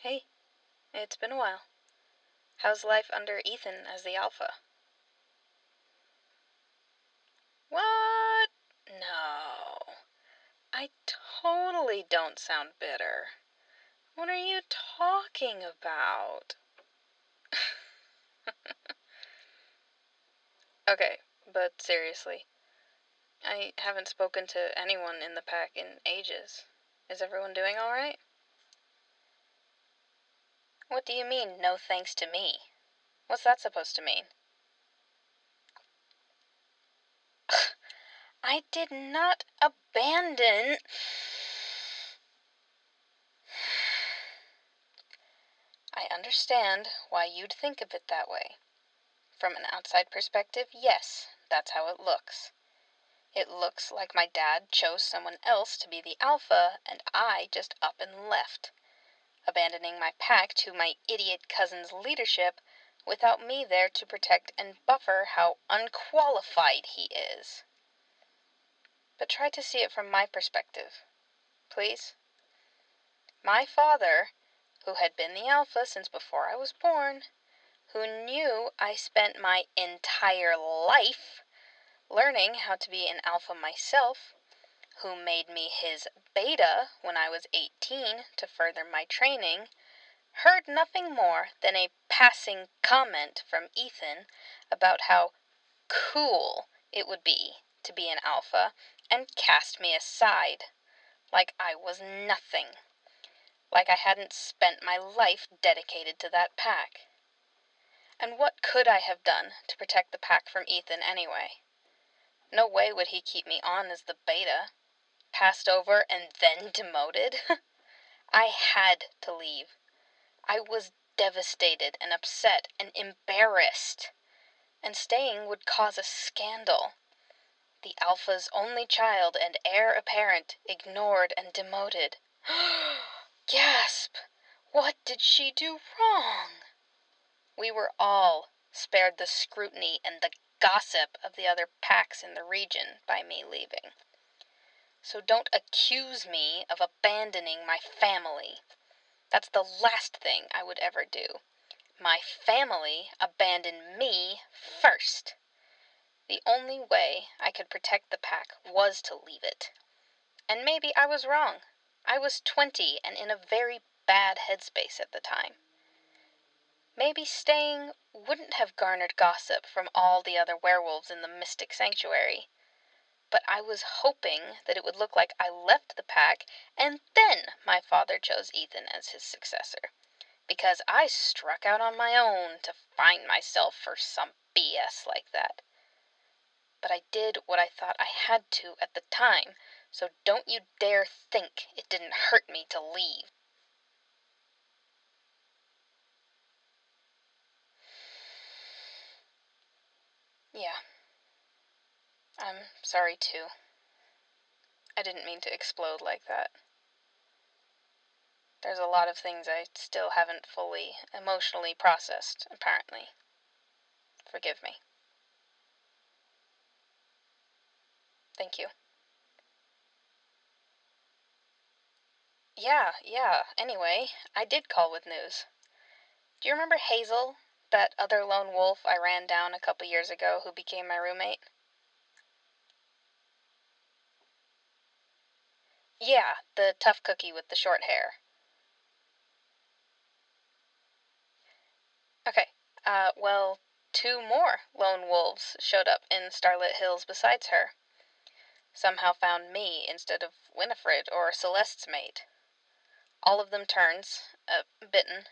Hey, it's been a while. How's life under Ethan as the alpha? What? No. I totally don't sound bitter. What are you talking about? Okay, but seriously, I haven't spoken to anyone in the pack in ages. Is everyone doing alright? What do you mean, no thanks to me? What's that supposed to mean? I did not abandon... I understand why you'd think of it that way. From an outside perspective, yes, that's how it looks. It looks like my dad chose someone else to be the alpha, and I just up and left, abandoning my pack to my idiot cousin's leadership without me there to protect and buffer how unqualified he is. But try to see it from my perspective, please. My father, who had been the alpha since before I was born, who knew I spent my entire life learning how to be an alpha myself, who made me his beta when I was 18 to further my training, heard nothing more than a passing comment from Ethan about how cool it would be to be an alpha and cast me aside, like I was nothing, like I hadn't spent my life dedicated to that pack. And what could I have done to protect the pack from Ethan anyway? No way would he keep me on as the beta, passed over and then demoted. I had to leave. I was devastated and upset and embarrassed. And staying would cause a scandal. The alpha's only child and heir apparent ignored and demoted. Gasp! What did she do wrong? We were all spared the scrutiny and the gossip of the other packs in the region by me leaving. So don't accuse me of abandoning my family. That's the last thing I would ever do. My family abandoned me first. The only way I could protect the pack was to leave it. And maybe I was wrong. I was 20 and in a very bad headspace at the time. Maybe staying wouldn't have garnered gossip from all the other werewolves in the Mystic Sanctuary. But I was hoping that it would look like I left the pack, and then my father chose Ethan as his successor. Because I struck out on my own to find myself for some BS like that. But I did what I thought I had to at the time, so don't you dare think it didn't hurt me to leave. Yeah. I'm sorry too. I didn't mean to explode like that. There's a lot of things I still haven't fully emotionally processed, apparently. Forgive me. Thank you. Yeah, anyway, I did call with news. Do you remember Hazel, that other lone wolf I ran down a couple years ago who became my roommate? Yeah, the tough cookie with the short hair. Okay, well, 2 more lone wolves showed up in Starlit Hills besides her. Somehow found me instead of Winifred or Celeste's mate. All of them turns, bitten.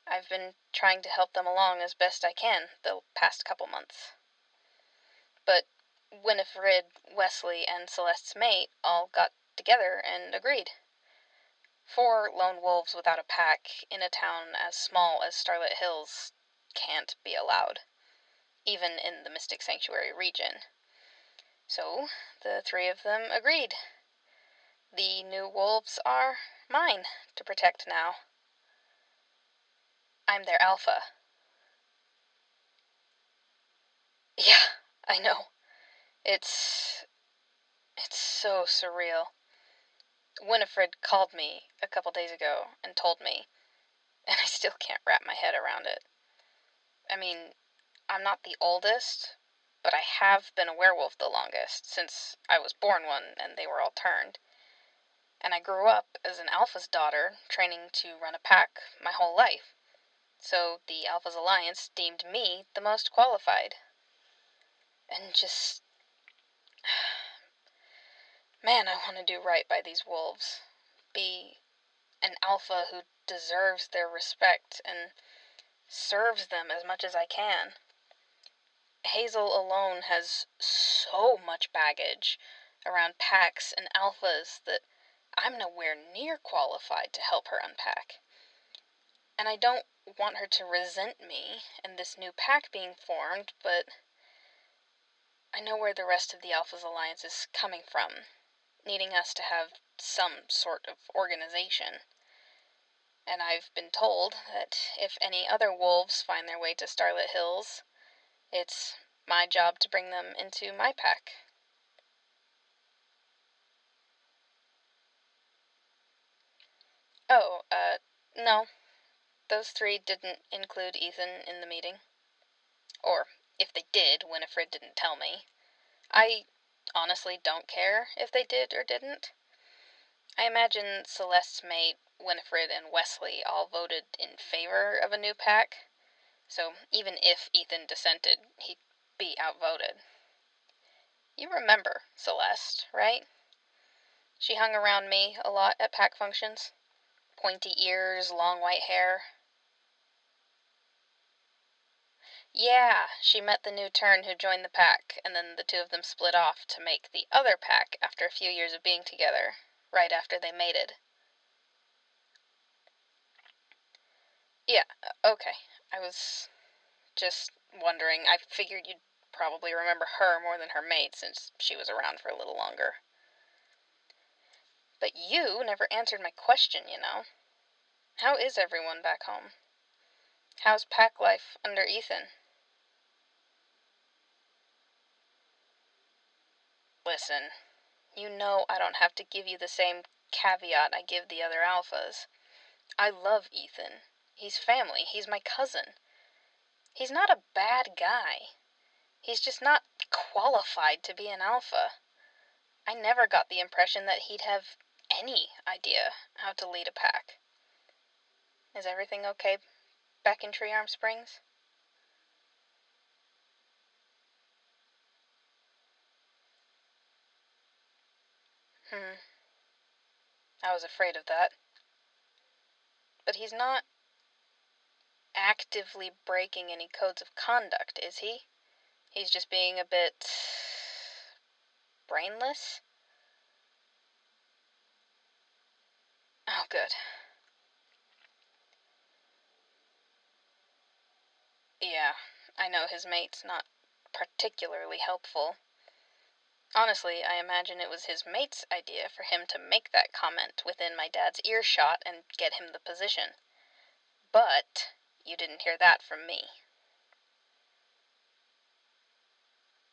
I've been trying to help them along as best I can the past couple months. But Winifred, Wesley, and Celeste's mate all got together and agreed. 4 lone wolves without a pack in a town as small as Starlit Hills can't be allowed, even in the Mystic Sanctuary region. So the 3 of them agreed. The new wolves are mine to protect now. I'm their alpha. Yeah, I know. It's so surreal. Winifred called me a couple days ago and told me, and I still can't wrap my head around it. I mean, I'm not the oldest, but I have been a werewolf the longest, since I was born one and they were all turned. And I grew up as an alpha's daughter, training to run a pack my whole life. So the Alphas Alliance deemed me the most qualified. And just... Man, I want to do right by these wolves. Be an alpha who deserves their respect and serves them as much as I can. Hazel alone has so much baggage around packs and alphas that I'm nowhere near qualified to help her unpack. And I don't want her to resent me and this new pack being formed, but I know where the rest of the Alphas Alliance is coming from, needing us to have some sort of organization. And I've been told that if any other wolves find their way to Starlit Hills, it's my job to bring them into my pack. Oh, no. Those three didn't include Ethan in the meeting. Or, if they did, Winifred didn't tell me. I honestly don't care if they did or didn't. I imagine Celeste's mate, Winifred, and Wesley all voted in favor of a new pack, so even if Ethan dissented, he'd be outvoted. You remember Celeste, right? She hung around me a lot at pack functions. Pointy ears, long white hair. Yeah, she met the new turn who joined the pack, and then the two of them split off to make the other pack after a few years of being together, right after they mated. Yeah, okay. I was just wondering. I figured you'd probably remember her more than her mate since she was around for a little longer. But you never answered my question, you know. How is everyone back home? How's pack life under Ethan? Listen, you know I don't have to give you the same caveat I give the other alphas. I love Ethan. He's family. He's my cousin. He's not a bad guy. He's just not qualified to be an alpha. I never got the impression that he'd have any idea how to lead a pack. Is everything okay back in Tree Arm Springs? I was afraid of that. But he's not actively breaking any codes of conduct, is he? He's just being a bit brainless? Oh, good. Yeah, I know his mate's not particularly helpful. Honestly, I imagine it was his mate's idea for him to make that comment within my dad's earshot and get him the position. But you didn't hear that from me.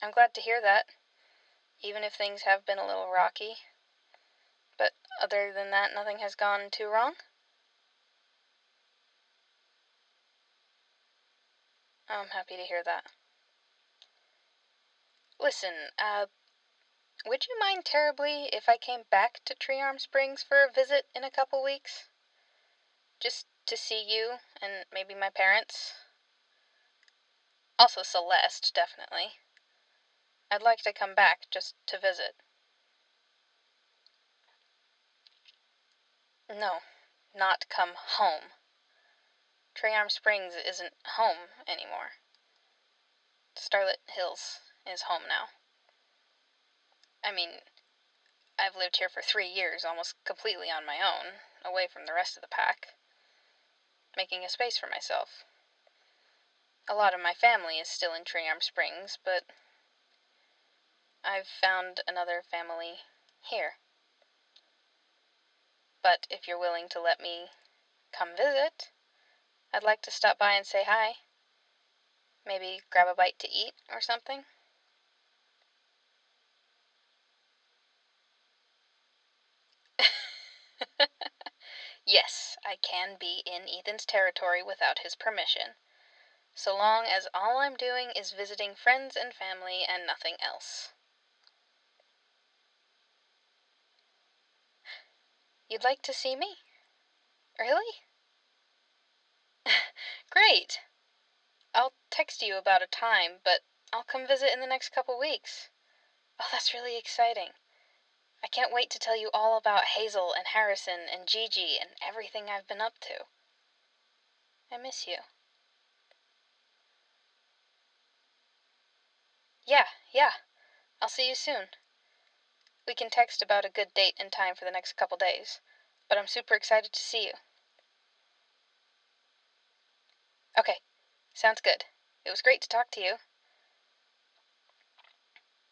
I'm glad to hear that, even if things have been a little rocky. But other than that, nothing has gone too wrong? I'm happy to hear that. Listen, would you mind terribly if I came back to Tree Arm Springs for a visit in a couple weeks? Just to see you and maybe my parents? Also Celeste, definitely. I'd like to come back just to visit. No, not come home. Tree Arm Springs isn't home anymore. Starlit Hills is home now. I mean, I've lived here for 3 years, almost completely on my own, away from the rest of the pack, making a space for myself. A lot of my family is still in Tree Arm Springs, but I've found another family here. But if you're willing to let me come visit, I'd like to stop by and say hi. Maybe grab a bite to eat or something. Yes, I can be in Ethan's territory without his permission, so long as all I'm doing is visiting friends and family and nothing else. You'd like to see me? Really? Great! I'll text you about a time, but I'll come visit in the next couple weeks. Oh, that's really exciting. I can't wait to tell you all about Hazel and Harrison and Gigi and everything I've been up to. I miss you. Yeah. I'll see you soon. We can text about a good date and time for the next couple days, but I'm super excited to see you. Okay, sounds good. It was great to talk to you.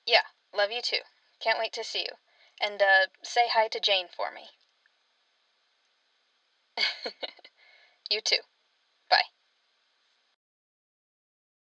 Yeah, love you too. Can't wait to see you. And, say hi to Jane for me. You too.